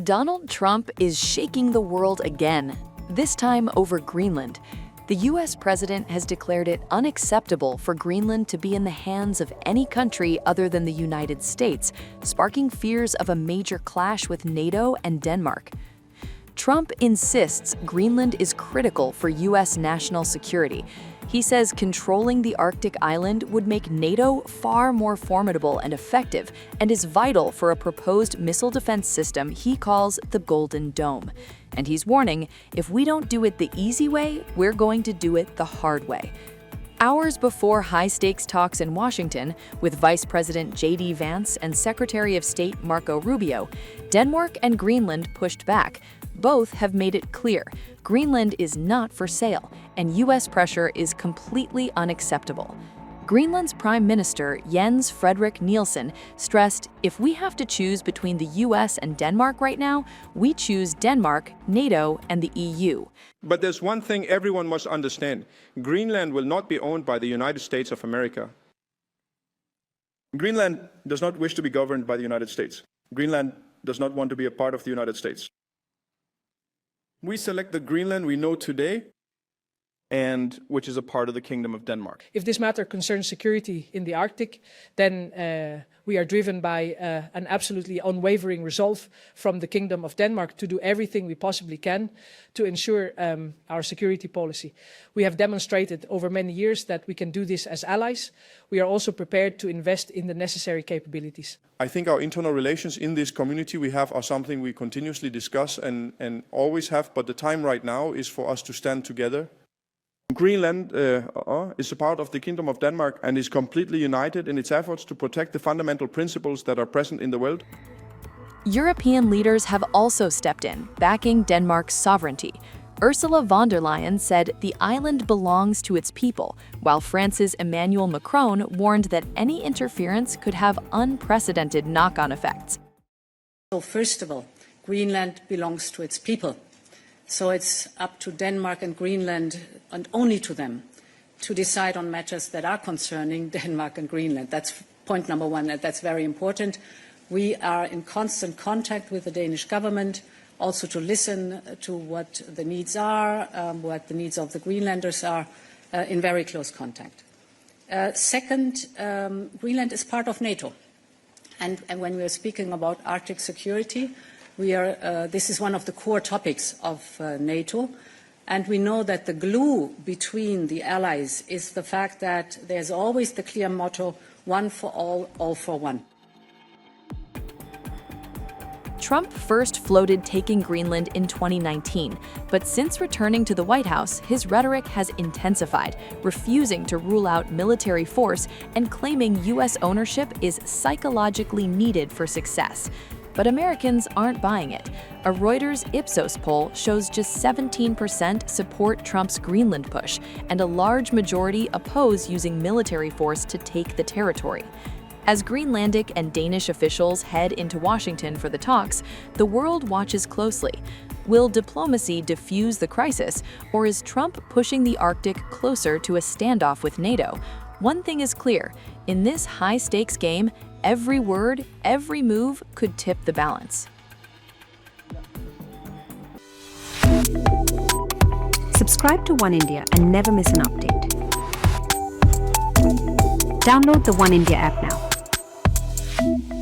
Donald Trump is shaking the world again, this time over Greenland. The US president has declared it unacceptable for Greenland to be in the hands of any country other than the United States, sparking fears of a major clash with NATO and Denmark. Trump insists Greenland is critical for US national security. He says controlling the Arctic island would make NATO far more formidable and effective, and is vital for a proposed missile defense system he calls the Golden Dome. And he's warning, if we don't do it the easy way, we're going to do it the hard way. Hours before high-stakes talks in Washington with Vice President J.D. Vance and Secretary of State Marco Rubio, Denmark and Greenland pushed back. Both have made it clear Greenland is not for sale, and U.S. pressure is completely unacceptable. Greenland's Prime Minister Jens Frederik Nielsen stressed, if we have to choose between the U.S. and Denmark right now, we choose Denmark, NATO, and the EU. But there's one thing everyone must understand. Greenland will not be owned by the United States of America. Greenland does not wish to be governed by the United States. Greenland does not want to be a part of the United States. We select the Greenland we know today, and which is a part of the Kingdom of Denmark. If this matter concerns security in the Arctic, then we are driven by an absolutely unwavering resolve from the Kingdom of Denmark to do everything we possibly can to ensure our security policy. We have demonstrated over many years that we can do this as allies. We are also prepared to invest in the necessary capabilities. I think our internal relations in this community we have are something we continuously discuss and always have, but the time right now is for us to stand together. Greenland is a part of the Kingdom of Denmark and is completely united in its efforts to protect the fundamental principles that are present in the world. European leaders have also stepped in, backing Denmark's sovereignty. Ursula von der Leyen said the island belongs to its people, while France's Emmanuel Macron warned that any interference could have unprecedented knock-on effects. So first of all, Greenland belongs to its people. So it's up to Denmark and Greenland, and only to them, to decide on matters that are concerning Denmark and Greenland. That's point number one, and that's very important. We are in constant contact with the Danish government, also to listen to what the needs are, what the needs of the Greenlanders are, in very close contact. Second, Greenland is part of NATO. And when we are speaking about Arctic security, this is one of the core topics of NATO, and we know that the glue between the allies is the fact that there's always the clear motto, one for all for one. Trump first floated taking Greenland in 2019, but since returning to the White House, his rhetoric has intensified, refusing to rule out military force and claiming U.S. ownership is psychologically needed for success. But Americans aren't buying it. A Reuters Ipsos poll shows just 17% support Trump's Greenland push, and a large majority oppose using military force to take the territory. As Greenlandic and Danish officials head into Washington for the talks, the world watches closely. Will diplomacy diffuse the crisis, or is Trump pushing the Arctic closer to a standoff with NATO? One thing is clear, in this high-stakes game, every word, every move could tip the balance. Subscribe to One India and never miss an update. Download the One India app now.